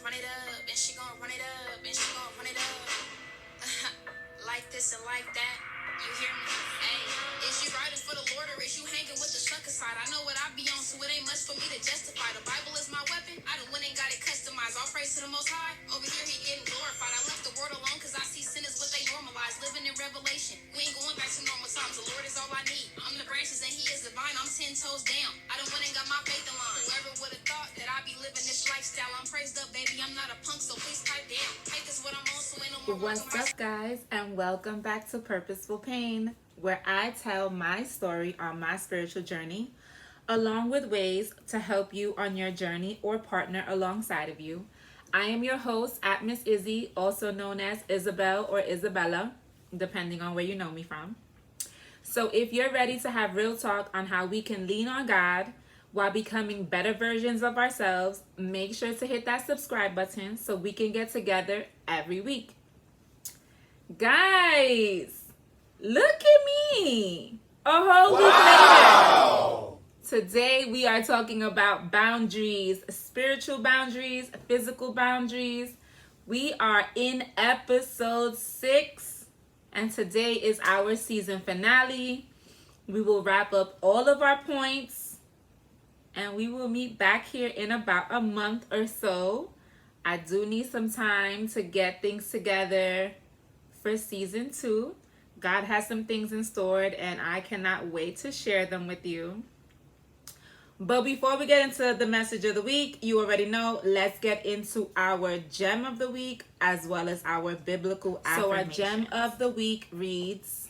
run it up, and she gon' run it up, and she gon' run it up. Like this and like that. You hear me? Hey, is you riding for the Lord or is you hanging with the sucker side? I know what I be on, so it ain't much for me to justify. The Bible is my weapon. I done went and got it customized. All praise to the Most High. Over here, he getting glorified. I left the word alone because I see sin is what they normalize. Living in revelation. We ain't going back to normal times. The Lord is all I need. I'm the branches and he is the vine. I'm 10 toes down. I done went and got my faith aligned. Whoever would have thought that I'd be living this lifestyle? I'm praised up, baby. I'm not a punk, so please pipe down. Faith is what I'm on, so ain't no more. What's up, guys, and welcome back to Purposeful Pain, where I tell my story on my spiritual journey, along with ways to help you on your journey or partner alongside of you. I am your host at Miss Izzy, also known as Isabel or Isabella, depending on where you know me from. So if you're ready to have real talk on how we can lean on God while becoming better versions of ourselves, make sure to hit that subscribe button so we can get together every week. Guys, look at me. A whole week later. Today we are talking about boundaries, spiritual boundaries, physical boundaries. We are in episode 6, and today is our season finale. We will wrap up all of our points, and we will meet back here in about a month or so. I do need some time to get things together for season 2. God has some things in store, and I cannot wait to share them with you. But before we get into the message of the week, you already know, let's get into our gem of the week as well as our biblical affirmations. So our gem of the week reads,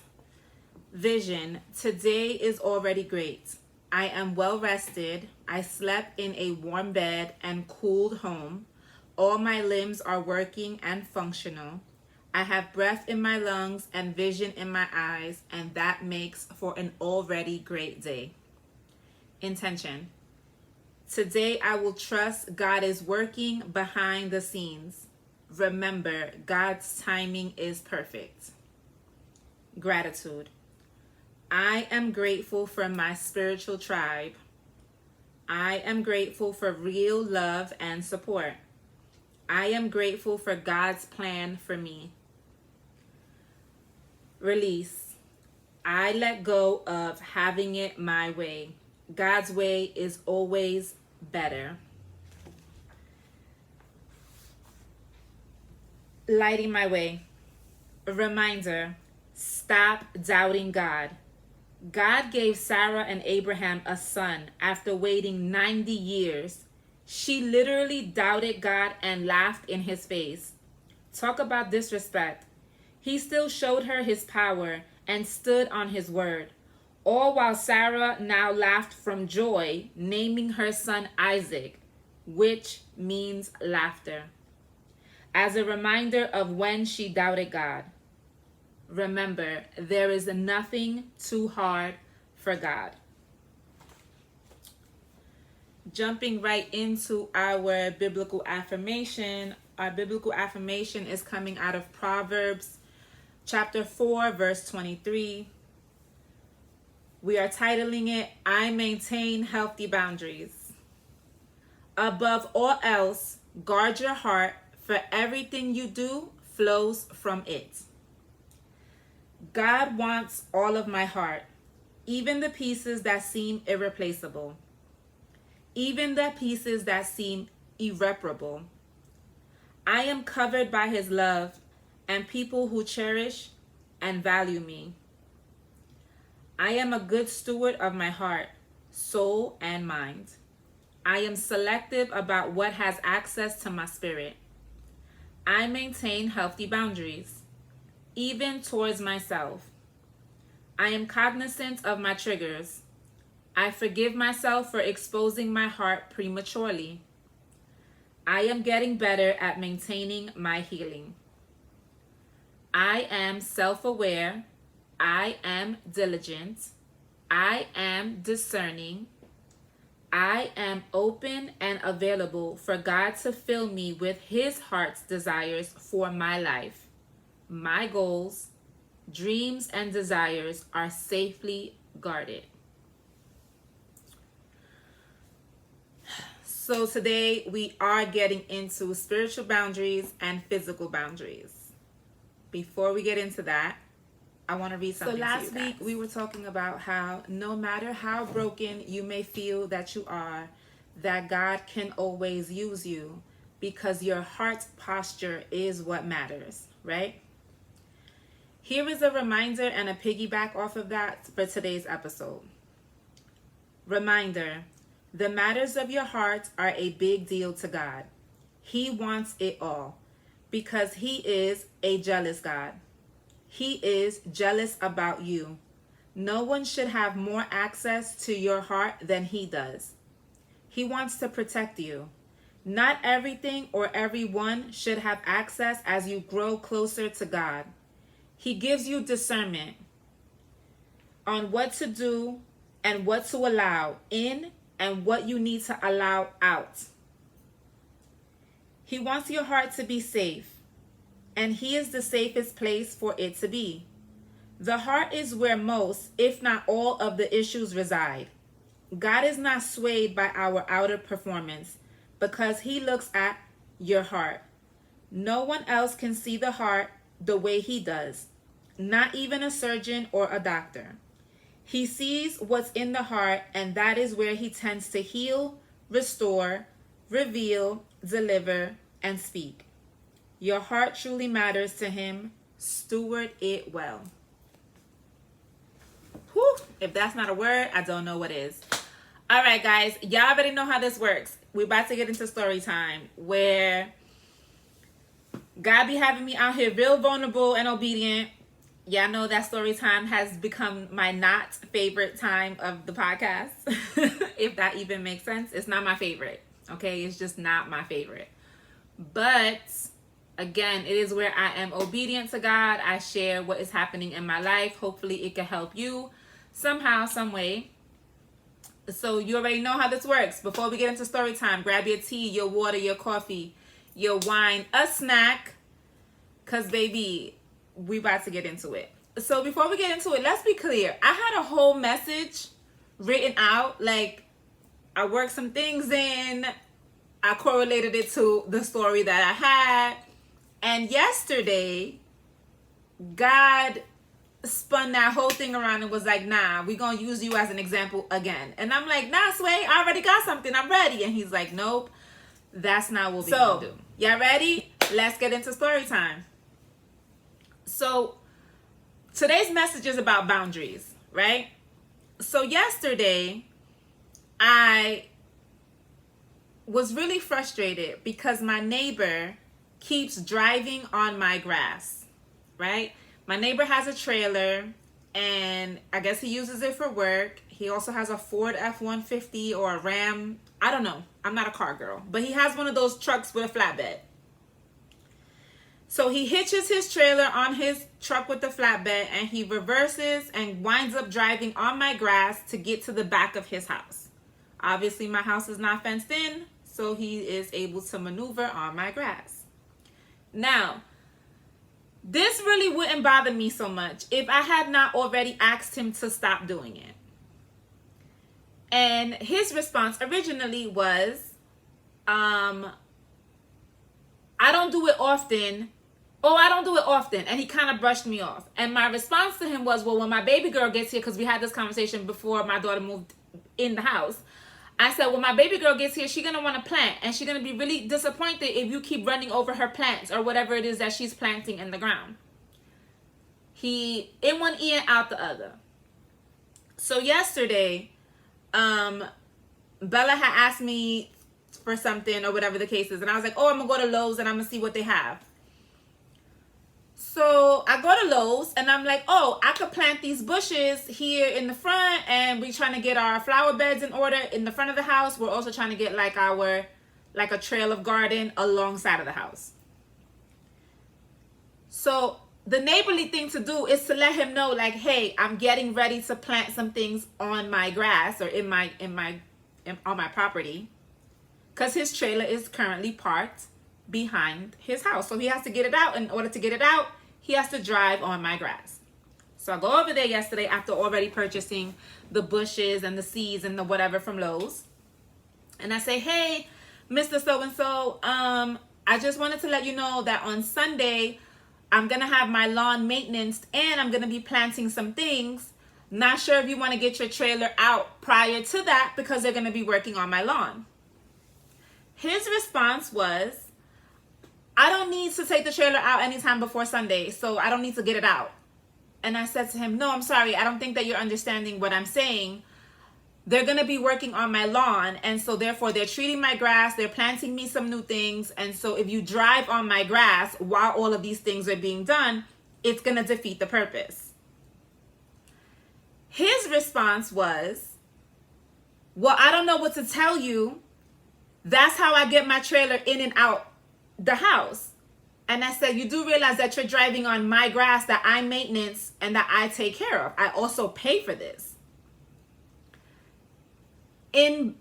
Vision, today is already great. I am well rested. I slept in a warm bed and cooled home. All my limbs are working and functional. I have breath in my lungs and vision in my eyes, and that makes for an already great day. Intention. Today I will trust God is working behind the scenes. Remember, God's timing is perfect. Gratitude. I am grateful for my spiritual tribe. I am grateful for real love and support. I am grateful for God's plan for me. Release. I let go of having it my way. God's way is always better. Lighting my way. A reminder, stop doubting God. God gave Sarah and Abraham a son after waiting 90 years. She literally doubted God and laughed in his face. Talk about disrespect. He still showed her his power and stood on his word. All while Sarah now laughed from joy, naming her son Isaac, which means laughter, as a reminder of when she doubted God. Remember, there is nothing too hard for God. Jumping right into our biblical affirmation. Our biblical affirmation is coming out of Proverbs chapter 4, verse 23. We are titling it, I Maintain Healthy Boundaries. Above all else, guard your heart, for everything you do flows from it. God wants all of my heart, even the pieces that seem irreplaceable, even the pieces that seem irreparable. I am covered by his love and people who cherish and value me. I am a good steward of my heart, soul, and mind. I am selective about what has access to my spirit. I maintain healthy boundaries, even towards myself. I am cognizant of my triggers. I forgive myself for exposing my heart prematurely. I am getting better at maintaining my healing. I am self-aware. I am diligent. I am discerning. I am open and available for God to fill me with his heart's desires for my life. My goals, dreams, and desires are safely guarded. So today we are getting into spiritual boundaries and physical boundaries. Before we get into that, I want to read something to you guys. So last week we were talking about how no matter how broken you may feel that you are, that God can always use you because your heart's posture is what matters, right? Here is a reminder and a piggyback off of that for today's episode. Reminder, the matters of your heart are a big deal to God. He wants it all because He is a jealous God. He is jealous about you. No one should have more access to your heart than He does. He wants to protect you. Not everything or everyone should have access as you grow closer to God. He gives you discernment on what to do and what to allow in and what you need to allow out. He wants your heart to be safe, and He is the safest place for it to be. The heart is where most, if not all, of the issues reside. God is not swayed by our outer performance because He looks at your heart. No one else can see the heart the way He does, not even a surgeon or a doctor. He sees what's in the heart, and that is where He tends to heal, restore, reveal, deliver, and speak. Your heart truly matters to Him. Steward it well. Whew, if that's not a word, I don't know what is. All right, guys, y'all already know how this works. We're about to get into story time where God be having me out here real vulnerable and obedient. Y'all know that story time has become my not favorite time of the podcast. If that even makes sense. It's not my favorite. Okay, it's just not my favorite. But again, it is where I am obedient to God. I share what is happening in my life. Hopefully it can help you somehow, some way. So you already know how this works. Before we get into story time, grab your tea, your water, your coffee, your wine, a snack. Because, baby, we about to get into it. So before we get into it, let's be clear. I had a whole message written out. Like, I worked some things in. I correlated it to the story that I had. And yesterday, God spun that whole thing around and was like, nah, we're going to use you as an example again. And I'm like, nah, Sway, I already got something. I'm ready. And he's like, nope, that's not what we're going to do. Y'all ready? Let's get into story time. So today's message is about boundaries, right? So yesterday, I was really frustrated because my neighbor keeps driving on my grass, right? My neighbor has a trailer, and I guess he uses it for work. He also has a Ford F-150 or a Ram. I don't know. I'm not a car girl. But he has one of those trucks with a flatbed. So he hitches his trailer on his truck with the flatbed, and he reverses and winds up driving on my grass to get to the back of his house. Obviously, my house is not fenced in, so he is able to maneuver on my grass. Now, this really wouldn't bother me so much if I had not already asked him to stop doing it. And his response originally was, I don't do it often. Oh, I don't do it often. And he kind of brushed me off. And my response to him was, well, when my baby girl gets here, because we had this conversation before my daughter moved in the house, I said, when my baby girl gets here, she's going to want to plant. And she's going to be really disappointed if you keep running over her plants or whatever it is that she's planting in the ground. He, in one ear, out the other. So yesterday, Bella had asked me for something or whatever the case is. And I was like, oh, I'm going to go to Lowe's and I'm going to see what they have. So I go to Lowe's and I'm like, oh, I could plant these bushes here in the front, and we're trying to get our flower beds in order in the front of the house. We're also trying to get like a trail of garden alongside of the house. So the neighborly thing to do is to let him know, like, hey, I'm getting ready to plant some things on my grass or on my property, because his trailer is currently parked behind his house. So he has to get it out. In order to get it out, he has to drive on my grass. So I go over there yesterday after already purchasing the bushes and the seeds and the whatever from Lowe's. And I say, hey, Mr. So-and-so, I just wanted to let you know that on Sunday, I'm going to have my lawn maintenance and I'm going to be planting some things. Not sure if you want to get your trailer out prior to that because they're going to be working on my lawn. His response was, I don't need to take the trailer out anytime before Sunday, so I don't need to get it out. And I said to him, no, I'm sorry. I don't think that you're understanding what I'm saying. They're going to be working on my lawn, and so therefore they're treating my grass, they're planting me some new things, and so if you drive on my grass while all of these things are being done, it's going to defeat the purpose. His response was, well, I don't know what to tell you. That's how I get my trailer in and out the house. And I said, you do realize that you're driving on my grass that I maintenance and that I take care of. I also pay for this. In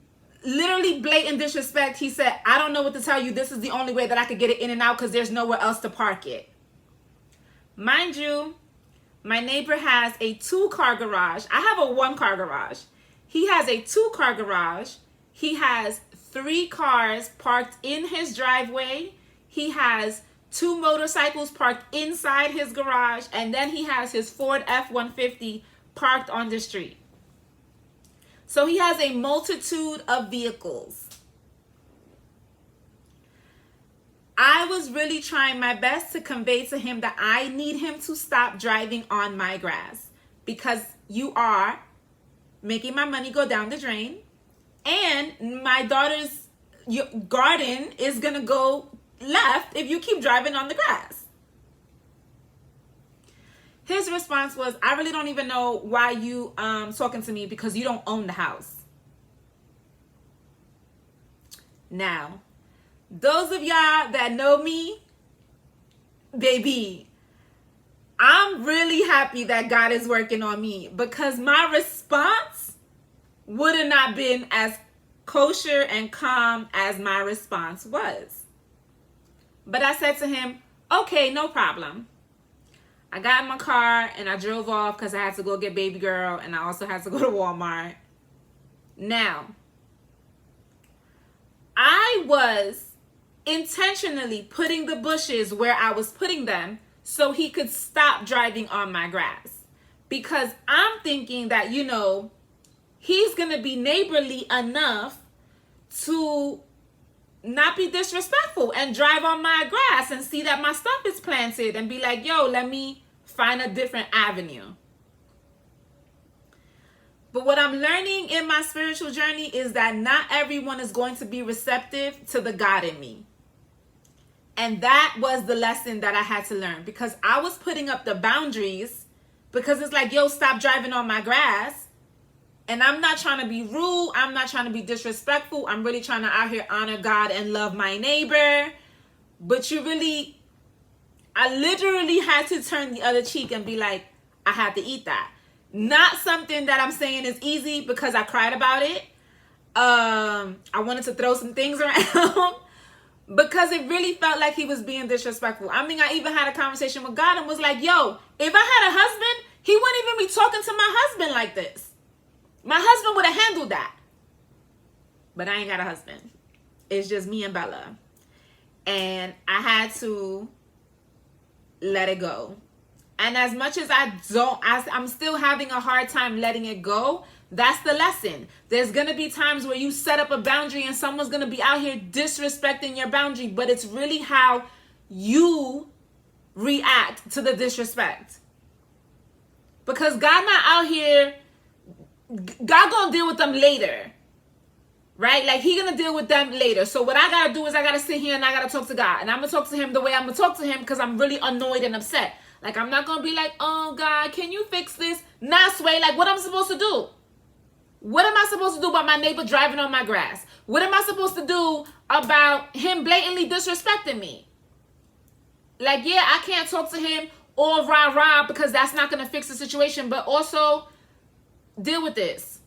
literally blatant disrespect, he said, I don't know what to tell you. This is the only way that I could get it in and out because there's nowhere else to park it. Mind you, my neighbor has a 2-car garage. I have a 1-car garage. He has a 2-car garage. He has 3 cars parked in his driveway. He has 2 motorcycles parked inside his garage. And then he has his Ford F-150 parked on the street. So he has a multitude of vehicles. I was really trying my best to convey to him that I need him to stop driving on my grass because you are making my money go down the drain, and my daughter's garden is going to go left if you keep driving on the grass. His response was, I really don't even know why you talking to me because you don't own the house. Now, those of y'all that know me, baby, I'm really happy that God is working on me because my response would have not been as kosher and calm as my response was. But I said to him, okay, no problem. I got in my car and I drove off because I had to go get baby girl and I also had to go to Walmart. Now, I was intentionally putting the bushes where I was putting them so he could stop driving on my grass. Because I'm thinking that, he's going to be neighborly enough to not be disrespectful and drive on my grass and see that my stuff is planted and be like, yo, let me find a different avenue. But what I'm learning in my spiritual journey is that not everyone is going to be receptive to the God in me. And that was the lesson that I had to learn because I was putting up the boundaries because it's like, yo, stop driving on my grass. And I'm not trying to be rude. I'm not trying to be disrespectful. I'm really trying to out here honor God and love my neighbor. But I literally had to turn the other cheek and be like, I had to eat that. Not something that I'm saying is easy because I cried about it. I wanted to throw some things around because it really felt like he was being disrespectful. I mean, I even had a conversation with God and was like, yo, if I had a husband, he wouldn't even be talking to my husband like this. My husband would have handled that. But I ain't got a husband. It's just me and Bella. And I had to let it go. And as much as I'm still having a hard time letting it go, that's the lesson. There's going to be times where you set up a boundary and someone's going to be out here disrespecting your boundary, but it's really how you react to the disrespect. Because God not out here, God gonna deal with them later. Right? Like he gonna deal with them later. So what I gotta do is I gotta sit here and I gotta talk to God. And I'm gonna talk to him the way I'm gonna talk to him because I'm really annoyed and upset. Like I'm not gonna be like, oh God, can you fix this? Nah, Sway, like what I'm supposed to do? What am I supposed to do about my neighbor driving on my grass? What am I supposed to do about him blatantly disrespecting me? Like, yeah, I can't talk to him all rah-rah because that's not gonna fix the situation, but also deal with this.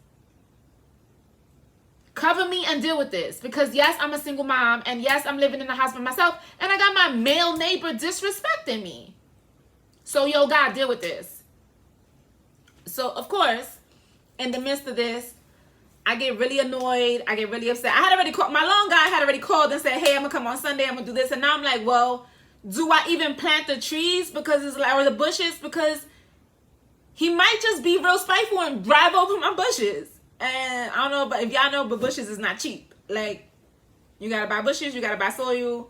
Cover me and deal with this. Because yes, I'm a single mom. And yes, I'm living in the house by myself. And I got my male neighbor disrespecting me. So, yo, God, deal with this. So, of course, in the midst of this, I get really annoyed. I get really upset. I had already called, my long guy had already called and said, hey, I'm going to come on Sunday. I'm going to do this. And now I'm like, well, do I even plant the trees because it's like, or the bushes? Because he might just be real spiteful and drive over my bushes. And I don't know, but if y'all know, but bushes is not cheap. Like, you got to buy bushes. You got to buy soil.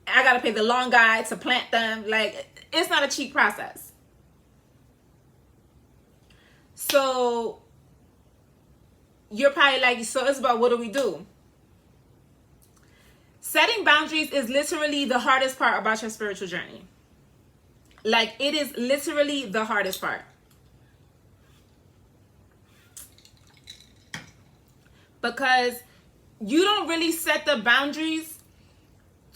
I got to pay the long guy to plant them. Like, it's not a cheap process. So you're probably like, so it's about what do we do? Setting boundaries is literally the hardest part about your spiritual journey. Like, it is literally the hardest part. Because you don't really set the boundaries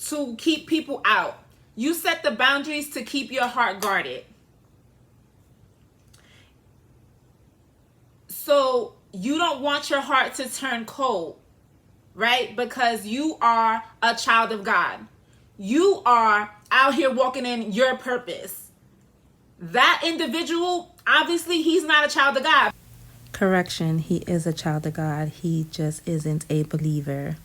to keep people out. You set the boundaries to keep your heart guarded. So you don't want your heart to turn cold, right? Because you are a child of God. You are out here walking in your purpose. That individual, obviously, he's not a child of God. Correction, he is a child of God. He just isn't a believer.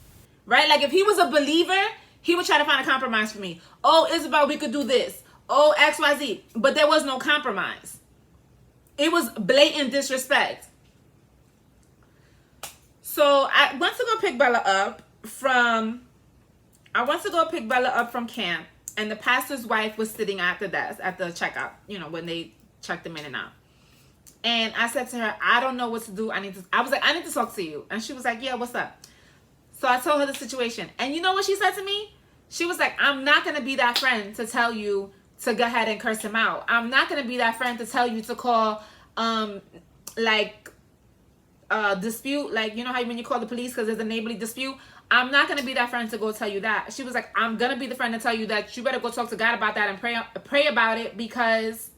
Right? Like, if he was a believer, he would try to find a compromise for me. Oh, Isabel, we could do this. Oh, XYZ. But there was no compromise. It was blatant disrespect. So I went to go pick Bella up from camp, and the pastor's wife was sitting at the desk at the checkout, you know, when they checked them in and out. And I said to her, I don't know what to do. I need to talk to you. And she was like, yeah, what's up? So I told her the situation. And you know what she said to me? She was like, I'm not going to be that friend to tell you to go ahead and curse him out. I'm not going to be that friend to tell you to call, dispute, like, you know how when you call the police because there's a neighborly dispute. I'm not going to be that friend to go tell you that. She was like, I'm going to be the friend to tell you that you better go talk to God about that and pray about it, because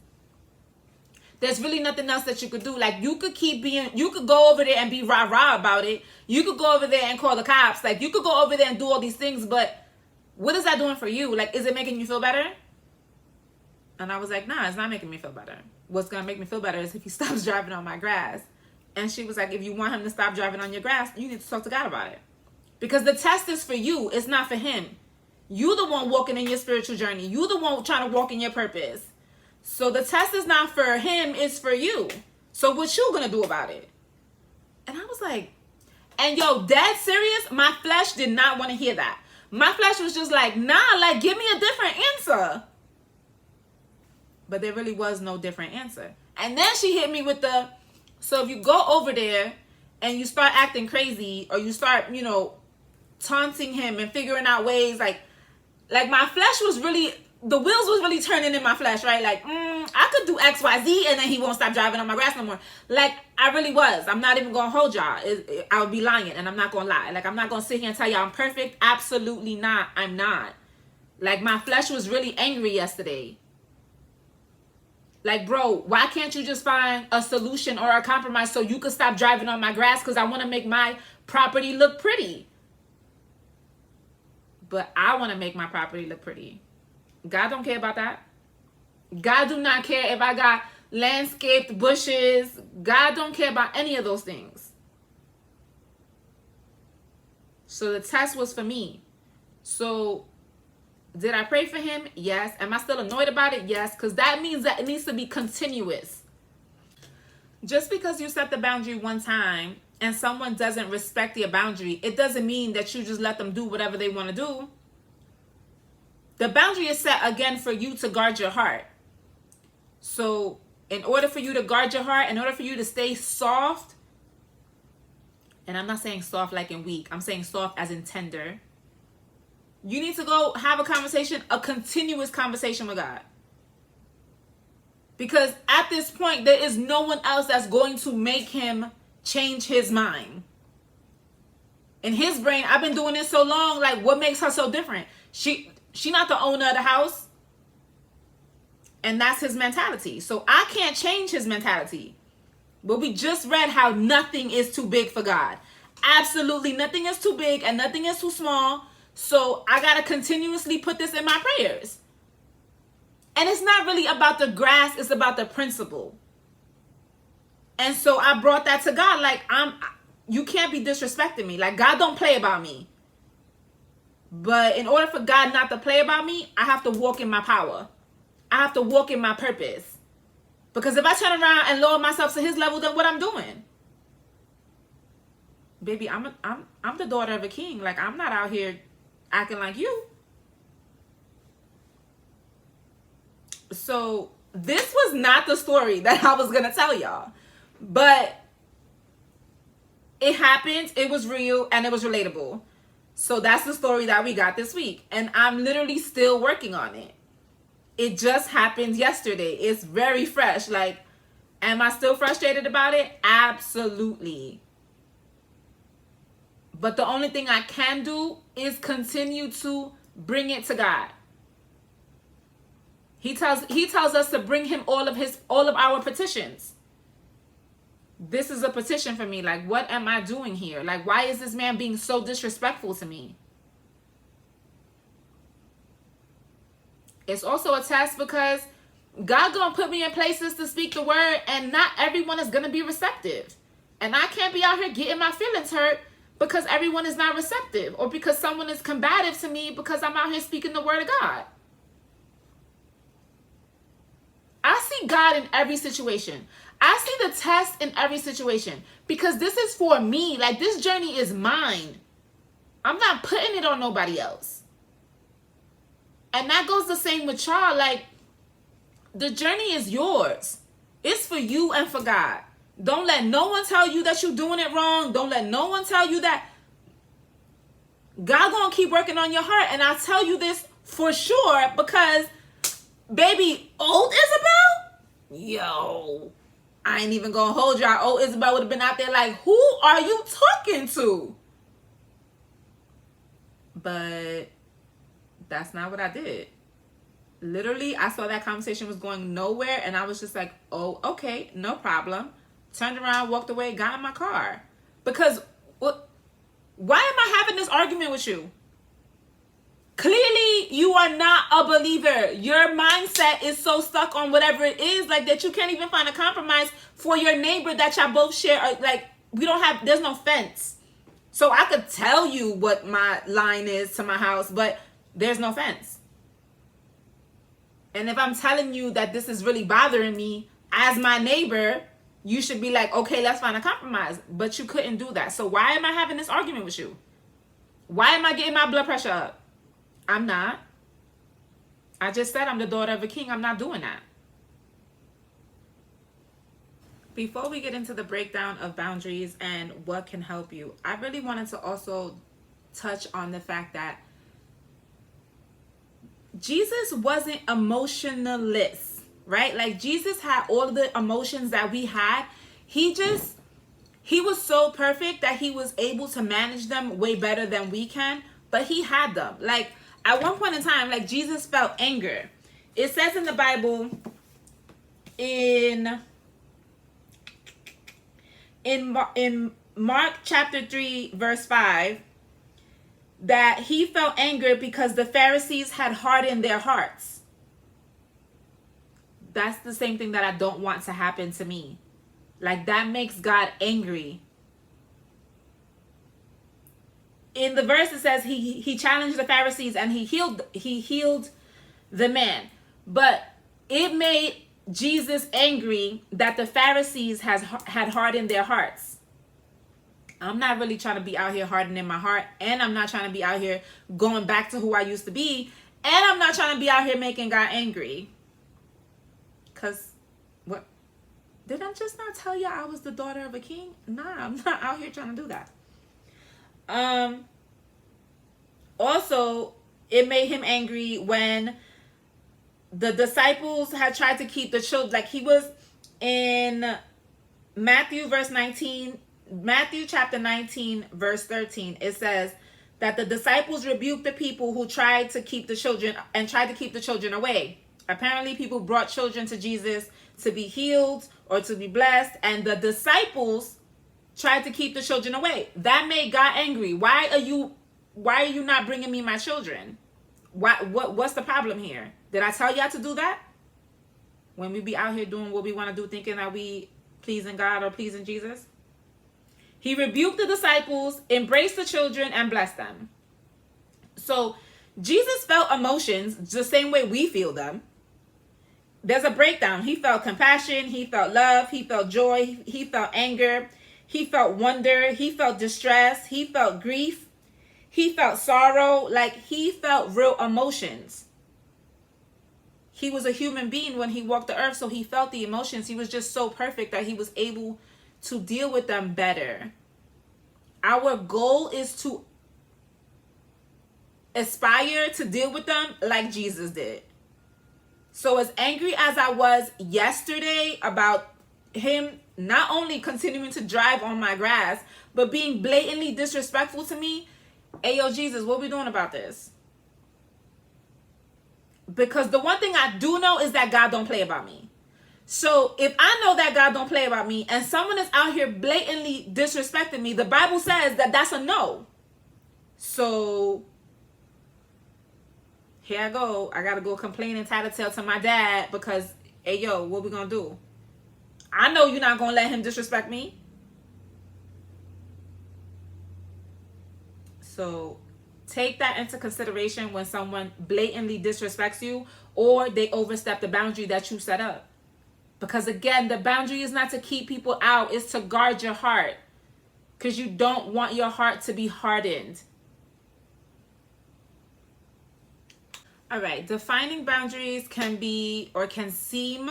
there's really nothing else that you could do. Like, you could go over there and be rah-rah about it. You could go over there and call the cops. Like, you could go over there and do all these things, but what is that doing for you? Like, is it making you feel better? And I was like, nah, it's not making me feel better. What's going to make me feel better is if he stops driving on my grass. And she was like, if you want him to stop driving on your grass, you need to talk to God about it. Because the test is for you. It's not for him. You the one walking in your spiritual journey. You the one trying to walk in your purpose. So the test is not for him. It's for you. So what you going to do about it? And I was like, and yo, dead serious? My flesh did not want to hear that. My flesh was just like, nah, like, give me a different answer. But there really was no different answer. And then she hit me with the, so if you go over there and you start acting crazy, or you start, you know, taunting him and figuring out ways, like my flesh was really, the wheels was really turning in my flesh, right? Like, I could do XYZ and then he won't stop driving on my grass no more. Like, I really was. I'm not even going to hold y'all. I would be lying, and I'm not going to lie. Like, I'm not going to sit here and tell y'all I'm perfect. Absolutely not. I'm not. Like, my flesh was really angry yesterday. Like, bro, why can't you just find a solution or a compromise so you could stop driving on my grass? Because I want to make my property look pretty. But I want to make my property look pretty. God don't care about that. God do not care if I got landscaped bushes. God don't care about any of those things. So the test was for me. So did I pray for him? Yes. Am I still annoyed about it? Yes. Because that means that it needs to be continuous. Just because you set the boundary one time and someone doesn't respect your boundary, it doesn't mean that you just let them do whatever they want to do. The boundary is set again for you to guard your heart. So in order for you to guard your heart, in order for you to stay soft, and I'm not saying soft like in weak, I'm saying soft as in tender, you need to go have a conversation, a continuous conversation with God. Because at this point, there is no one else that's going to make him change his mind. In his brain, I've been doing this so long, like, what makes her so different? She not the owner of the house. And that's his mentality. So I can't change his mentality. But we just read how nothing is too big for God. Absolutely nothing is too big and nothing is too small. So I got to continuously put this in my prayers. And it's not really about the grass. It's about the principle. And so I brought that to God. Like, you can't be disrespecting me. Like, God don't play about me. But in order for God not to play about me, I have to walk in my power. I have to walk in my purpose. Because if I turn around and lower myself to his level, then what I'm doing? Baby, I'm the daughter of a king. Like, I'm not out here acting like you. So this was not the story that I was going to tell y'all. But it happened, it was real, and it was relatable. So that's the story that we got this week. And I'm literally still working on it. It just happened yesterday. It's very fresh. Like, am I still frustrated about it? Absolutely. But the only thing I can do is continue to bring it to God. He tells us to bring him all of our petitions. This is a petition for me. Like, what am I doing here? Like, why is this man being so disrespectful to me? It's also a test because God gonna put me in places to speak the word, and not everyone is gonna be receptive. And I can't be out here getting my feelings hurt because everyone is not receptive, or because someone is combative to me because I'm out here speaking the word of God. I see God in every situation. I see the test in every situation because this is for me. Like, this journey is mine. I'm not putting it on nobody else. And that goes the same with y'all. Like, the journey is yours. It's for you and for God. Don't let no one tell you that you're doing it wrong. Don't let no one tell you that. God gonna keep working on your heart. And I'll tell you this for sure because, baby, old Isabel, yo, I ain't even gonna hold y'all. Old Isabel would have been out there like, who are you talking to? But that's not what I did. Literally, I saw that conversation was going nowhere, and I was just like, oh, okay, no problem. Turned around, walked away, got in my car. Because why am I having this argument with you? Clearly, you are not a believer. Your mindset is so stuck on whatever it is, like, that you can't even find a compromise for your neighbor that y'all both share. Like, there's no fence. So I could tell you what my line is to my house, but there's no fence. And if I'm telling you that this is really bothering me as my neighbor, you should be like, okay, let's find a compromise. But you couldn't do that. So why am I having this argument with you? Why am I getting my blood pressure up? I'm not. I just said I'm the daughter of a king. I'm not doing that. Before we get into the breakdown of boundaries and what can help you, I really wanted to also touch on the fact that Jesus wasn't emotionless, right? Like, Jesus had all of the emotions that we had. He was so perfect that he was able to manage them way better than we can, but he had them. Like, at one point in time, like, Jesus felt anger. It says in the Bible in Mark chapter 3, verse 5, that he felt anger because the Pharisees had hardened their hearts. That's the same thing that I don't want to happen to me. Like, that makes God angry. In the verse it says he challenged the Pharisees and he healed the man. But it made Jesus angry that the Pharisees had hardened their hearts. I'm not really trying to be out here hardening my heart, and I'm not trying to be out here going back to who I used to be, and I'm not trying to be out here making God angry. Because, what? Did I just not tell you I was the daughter of a king? Nah, I'm not out here trying to do that. Also, it made him angry when the disciples had tried to keep the children, like, he was in Matthew chapter 19, verse 13. It says that the disciples rebuked the people who tried to keep the children away. Apparently, people brought children to Jesus to be healed or to be blessed, and the disciples tried to keep the children away. That made God angry. Why are you not bringing me my children? What's the problem here? Did I tell y'all to do that? When we be out here doing what we want to do, thinking that we pleasing God or pleasing Jesus? He rebuked the disciples, embraced the children, and blessed them. So Jesus felt emotions the same way we feel them. There's a breakdown. He felt compassion. He felt love. He felt joy. He felt anger. He felt wonder. He felt distress. He felt grief. He felt sorrow. Like, he felt real emotions. He was a human being when he walked the earth, so he felt the emotions. He was just so perfect that he was able to deal with them better. Our goal is to aspire to deal with them like Jesus did. So as angry as I was yesterday about him not only continuing to drive on my grass, but being blatantly disrespectful to me, hey, yo, Jesus, what we doing about this? Because the one thing I do know is that God don't play about me. So if I know that God don't play about me and someone is out here blatantly disrespecting me, the Bible says that that's a no. So here I go. I got to go complain and tattletale to my dad because, hey, yo, what we going to do? I know you're not going to let him disrespect me. So take that into consideration when someone blatantly disrespects you or they overstep the boundary that you set up. Because again, the boundary is not to keep people out. It's to guard your heart. Because you don't want your heart to be hardened. All right. Defining boundaries can be or can seem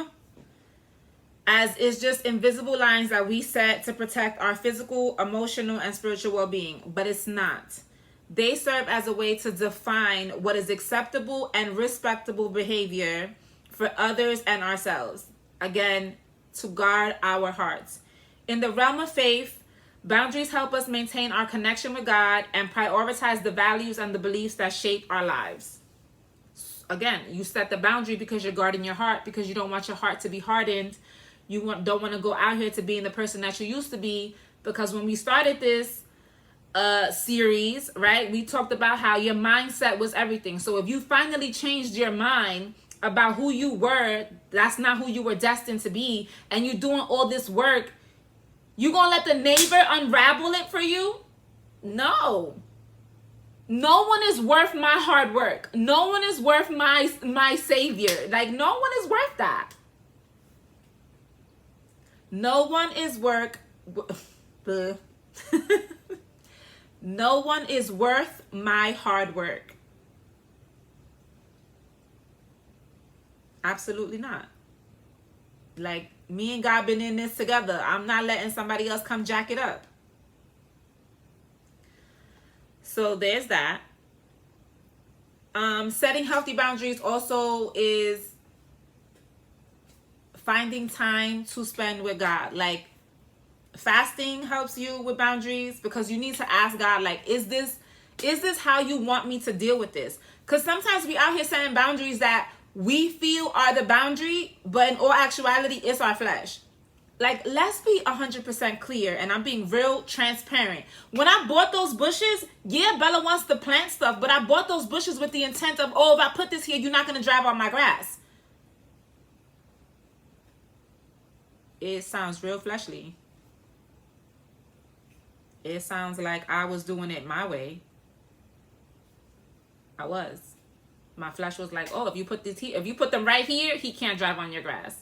as it's just invisible lines that we set to protect our physical, emotional, and spiritual well-being. But it's not. They serve as a way to define what is acceptable and respectable behavior for others and ourselves. Again, to guard our hearts. In the realm of faith, boundaries help us maintain our connection with God and prioritize the values and the beliefs that shape our lives. Again, you set the boundary because you're guarding your heart, because you don't want your heart to be hardened. You don't want to go out here to being the person that you used to be. Because when we started this series, right, we talked about how your mindset was everything. So if you finally changed your mind about who you were, that's not who you were destined to be, and you're doing all this work, you gonna let the neighbor unravel it for you? No. No one is worth my hard work. No one is worth my savior. Like, no one is worth that. No one is worth no one is worth my hard work. Absolutely not. Like, me and God been in this together. I'm not letting somebody else come jack it up. So there's that. Setting healthy boundaries also is finding time to spend with God. Like, fasting helps you with boundaries because you need to ask God, like, is this how you want me to deal with this? Because sometimes we out here setting boundaries that we feel are the boundary, but in all actuality, it's our flesh. Like, let's be 100% clear, and I'm being real transparent. When I bought those bushes, yeah, Bella wants to plant stuff, but I bought those bushes with the intent of, oh, if I put this here, you're not going to drive on my grass. It sounds real fleshly. It sounds like I was doing it my way. I was. My flesh was like, oh, if you put this here, if you put them right here, he can't drive on your grass.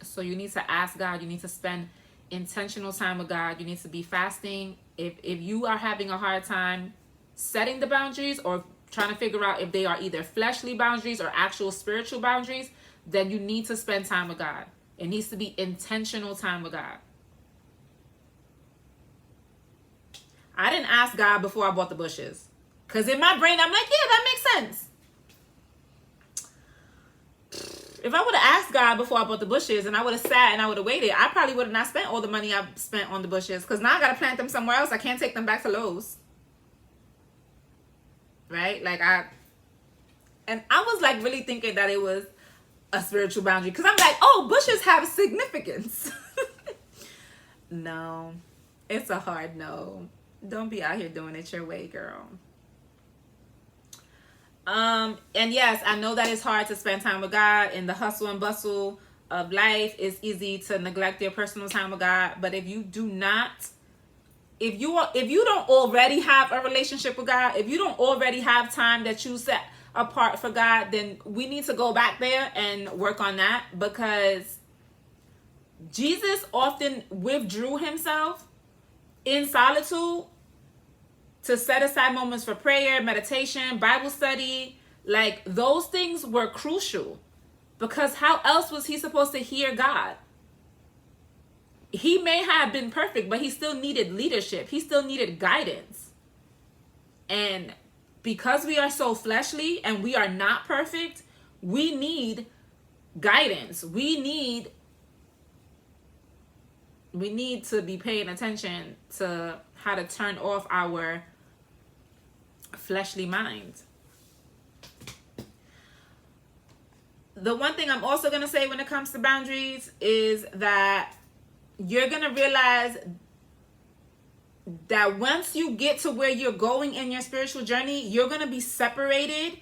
So you need to ask God. You need to spend intentional time with God. You need to be fasting. If you are having a hard time setting the boundaries or trying to figure out if they are either fleshly boundaries or actual spiritual boundaries, then you need to spend time with God. It needs to be intentional time with God. I didn't ask God before I bought the bushes. Because in my brain, I'm like, yeah, that makes sense. If I would have asked God before I bought the bushes and I would have sat and I would have waited, I probably would have not spent all the money I spent on the bushes. Because now I got to plant them somewhere else. I can't take them back to Lowe's. Right? And I was like really thinking that it was a spiritual boundary. Because I'm like, oh, bushes have significance. No. It's a hard no. Don't be out here doing it your way, girl. And yes, I know that it's hard to spend time with God in the hustle and bustle of life. It's easy to neglect your personal time with God. But if you don't already have a relationship with God, if you don't already have time that you set apart for God, then we need to go back there and work on that, because Jesus often withdrew himself in solitude to set aside moments for prayer, meditation, Bible study. Like, those things were crucial, because how else was he supposed to hear God? He may have been perfect, but he still needed leadership. He still needed guidance. And because we are so fleshly and we are not perfect, we need guidance. We need to be paying attention to how to turn off our fleshly mind. The one thing I'm also going to say when it comes to boundaries is that you're going to realize that once you get to where you're going in your spiritual journey, you're going to be separated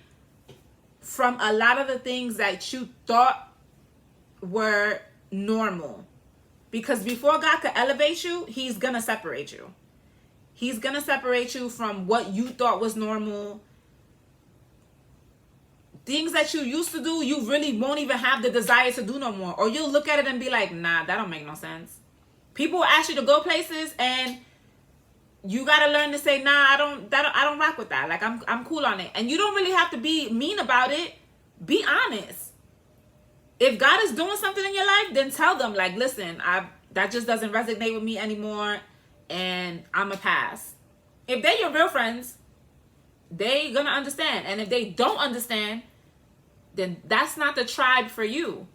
from a lot of the things that you thought were normal. Because before God could elevate you, he's going to separate you. He's going to separate you from what you thought was normal. Things that you used to do, you really won't even have the desire to do no more. Or you'll look at it and be like, nah, that don't make no sense. People will ask you to go places and you got to learn to say, nah, I don't rock with that. Like, I'm cool on it. And you don't really have to be mean about it. Be honest. If God is doing something in your life, then tell them, like, listen, that just doesn't resonate with me anymore, and I'm a pass. If they're your real friends, they gonna understand. And if they don't understand, then that's not the tribe for you.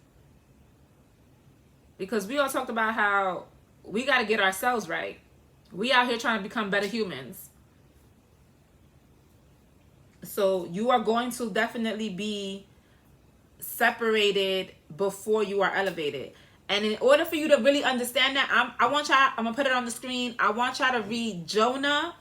Because we all talked about how we got to get ourselves right. We out here trying to become better humans. So you are going to definitely be separated before you are elevated. And in order for you to really understand that, I'm gonna put it on the screen. I want y'all to read Jonah,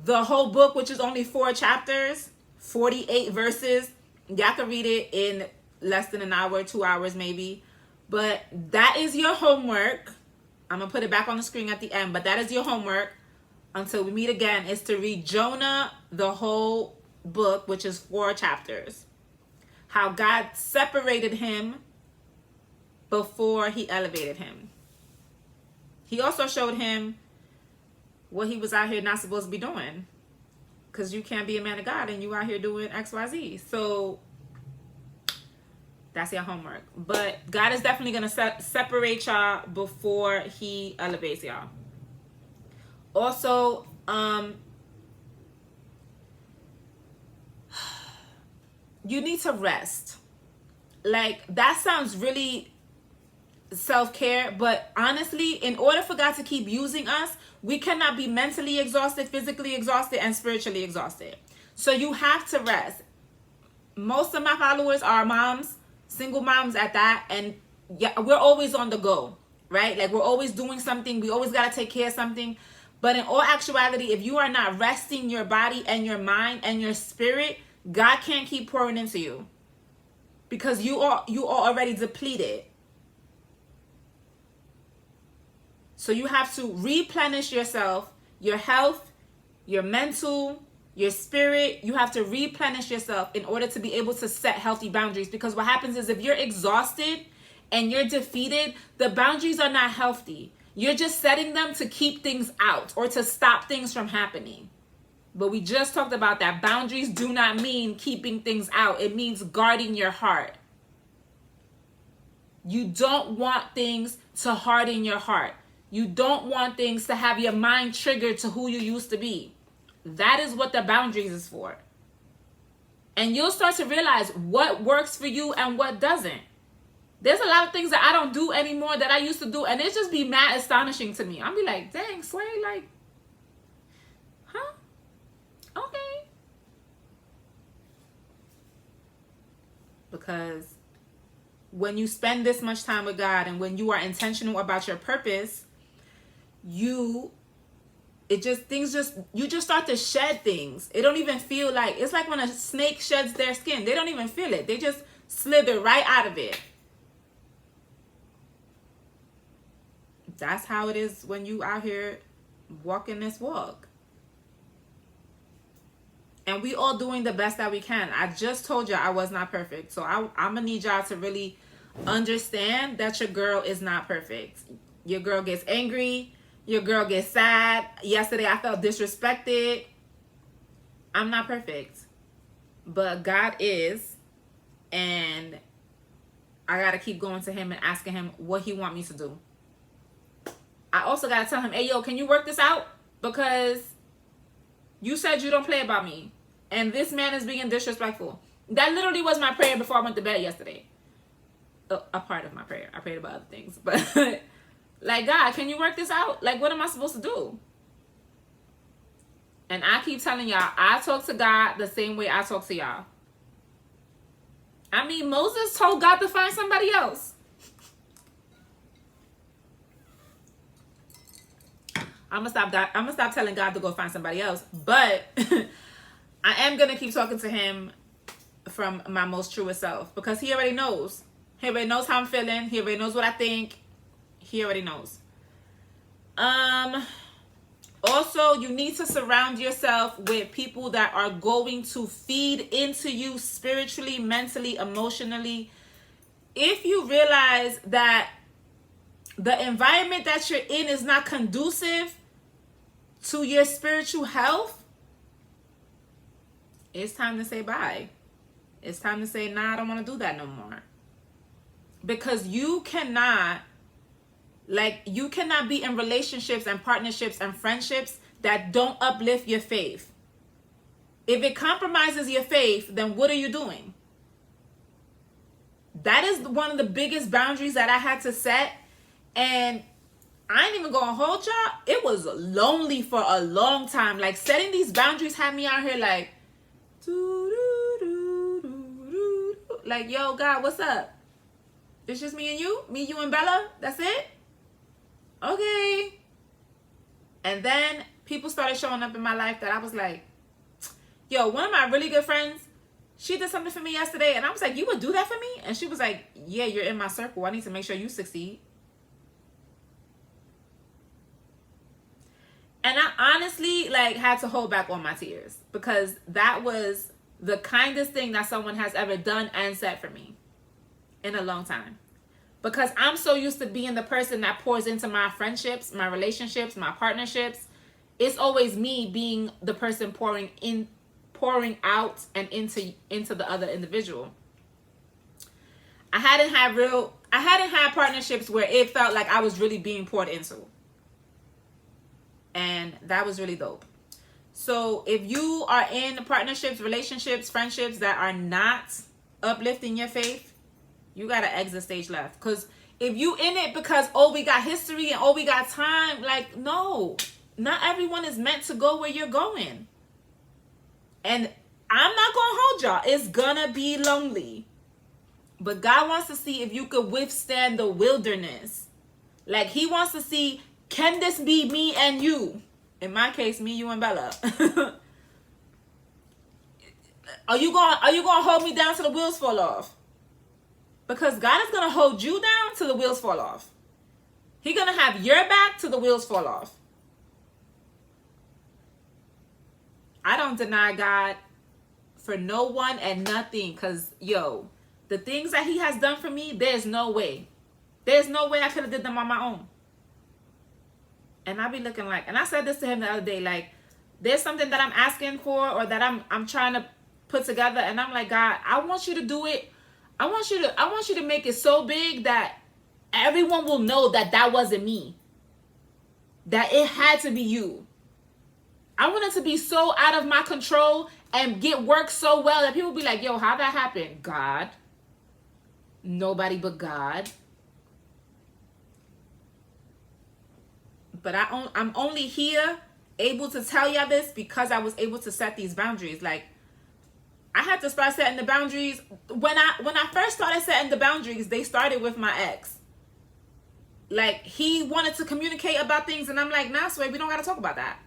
the whole book, which is only 4 chapters, 48 verses. Y'all can read it in less than an hour, 2 hours maybe. But that is your homework. I'm gonna put it back on the screen at the end, but that is your homework until we meet again, is to read Jonah, the whole book, which is 4 chapters. How God separated him before he elevated him. He also showed him what he was out here not supposed to be doing. Because you can't be a man of God and you out here doing XYZ. So that's your homework. But God is definitely going to separate y'all before he elevates y'all. Also, you need to rest. Like, that sounds really self-care, but honestly, in order for God to keep using us, we cannot be mentally exhausted, physically exhausted, and spiritually exhausted. So you have to rest. Most of my followers are moms, single moms at that, and yeah, we're always on the go, right? Like, we're always doing something. We always got to take care of something. But in all actuality, if you are not resting your body and your mind and your spirit, God can't keep pouring into you, because you are already depleted. So you have to replenish yourself, your health, your mental, your spirit. You have to replenish yourself in order to be able to set healthy boundaries. Because what happens is, if you're exhausted and you're defeated, the boundaries are not healthy. You're just setting them to keep things out or to stop things from happening. But we just talked about that. Boundaries do not mean keeping things out. It means guarding your heart. You don't want things to harden your heart. You don't want things to have your mind triggered to who you used to be. That is what the boundaries is for. And you'll start to realize what works for you and what doesn't. There's a lot of things that I don't do anymore that I used to do, and it just be mad astonishing to me. I'll be like, dang, Sway, like, huh? Okay. Because when you spend this much time with God and when you are intentional about your purpose, you you just start to shed things. It don't even feel like, it's like when a snake sheds their skin. They don't even feel it. They just slither right out of it. That's how it is when you out here walking this walk. And we all doing the best that we can. I just told you I was not perfect. So I'm going to need y'all to really understand that your girl is not perfect. Your girl gets angry. Your girl gets sad. Yesterday I felt disrespected. I'm not perfect. But God is. And I got to keep going to him and asking him what he want me to do. I also got to tell him, hey, yo, can you work this out? Because you said you don't play about me. And this man is being disrespectful. That literally was my prayer before I went to bed yesterday. A part of my prayer. I prayed about other things. But, like, God, can you work this out? Like, what am I supposed to do? And I keep telling y'all, I talk to God the same way I talk to y'all. I mean, Moses told God to find somebody else. I'm gonna stop telling God to go find somebody else. But I am gonna keep talking to him from my most truest self, because he already knows. He already knows how I'm feeling. He already knows what I think. He already knows. Also, you need to surround yourself with people that are going to feed into you spiritually, mentally, emotionally. If you realize that the environment that you're in is not conducive to your spiritual health, it's time to say bye. It's time to say, nah, I don't want to do that no more. Because you cannot be in relationships and partnerships and friendships that don't uplift your faith. If it compromises your faith, then what are you doing? That is one of the biggest boundaries that I had to set. And I ain't even gonna hold y'all. It was lonely for a long time. Like, setting these boundaries had me out here like, like, yo, God, what's up? It's just me and you? Me, you, and Bella? That's it? Okay. And then people started showing up in my life that I was like, yo, one of my really good friends, she did something for me yesterday. And I was like, you would do that for me? And she was like, yeah, you're in my circle. I need to make sure you succeed. And I honestly, like, had to hold back on my tears, because that was the kindest thing that someone has ever done and said for me in a long time. Because I'm so used to being the person that pours into my friendships, my relationships, my partnerships. It's always me being the person pouring out and into the other individual. I hadn't had partnerships where it felt like I was really being poured into. And that was really dope. So if you are in partnerships, relationships, friendships that are not uplifting your faith, you got to exit stage left. Because if you in it because, oh, we got history and, oh, we got time, like, no. Not everyone is meant to go where you're going. And I'm not going to hold y'all. It's going to be lonely. But God wants to see if you could withstand the wilderness. Like, he wants to see, can this be me and you? In my case, me, you, and Bella. Are you going to hold me down till the wheels fall off? Because God is going to hold you down till the wheels fall off. He's going to have your back till the wheels fall off. I don't deny God for no one and nothing. Because, yo, the things that he has done for me, there's no way. There's no way I could have did them on my own. And I be looking like, and I said this to him the other day, like, there's something that I'm asking for or that I'm trying to put together. And I'm like, God, I want you to do it. I want you to make it so big that everyone will know that that wasn't me. That it had to be you. I want it to be so out of my control and get work so well that people be like, yo, how that happened? God. Nobody but God. But I'm only here able to tell y'all this because I was able to set these boundaries. Like, I had to start setting the boundaries. When I first started setting the boundaries, they started with my ex. Like, he wanted to communicate about things, and I'm like, nah, Sway, we don't got to talk about that.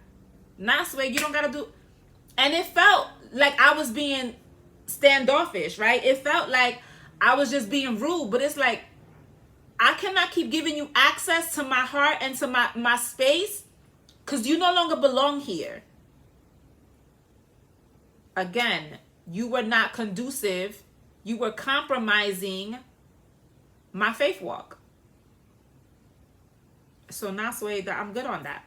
Nah, Sway, you don't gotta do. And it felt like I was being standoffish, right? It felt like I was just being rude, but it's like, I cannot keep giving you access to my heart and to my space, because you no longer belong here. Again, you were not conducive. You were compromising my faith walk. So now, Sway, I'm good on that.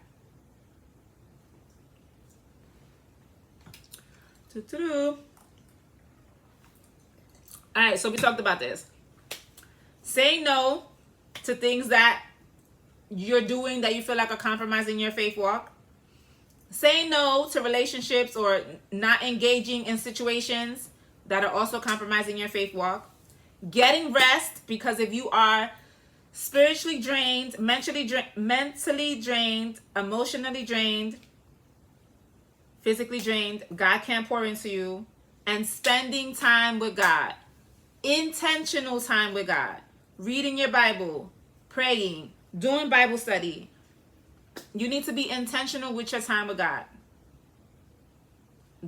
All right, so we talked about this. Say no to things that you're doing that you feel like are compromising your faith walk. Say no to relationships or not engaging in situations that are also compromising your faith walk. Getting rest, because if you are spiritually drained, mentally drained, emotionally drained, physically drained, God can't pour into you. And spending time with God. Intentional time with God. Reading your Bible, praying, doing Bible study. You need to be intentional with your time with God.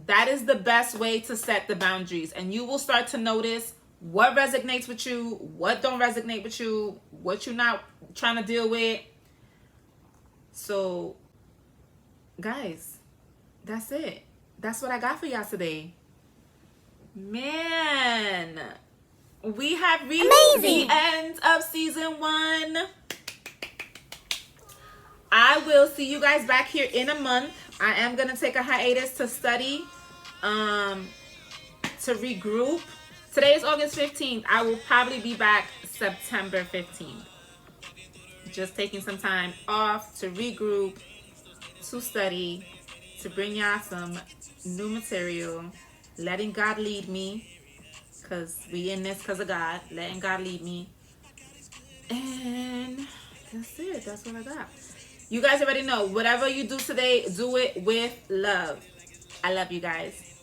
That is the best way to set the boundaries. And you will start to notice what resonates with you, what don't resonate with you, what you're not trying to deal with. So, guys, that's it. That's what I got for y'all today. Man, we have reached the end of season 1. I will see you guys back here in a month. I am going to take a hiatus to study, to regroup. Today is August 15th. I will probably be back September 15th. Just taking some time off to regroup, to study, to bring y'all some new material, letting God lead me, because we in this because of God, letting God lead me. And that's it. That's what I got. You guys already know, whatever you do today, do it with love. I love you guys.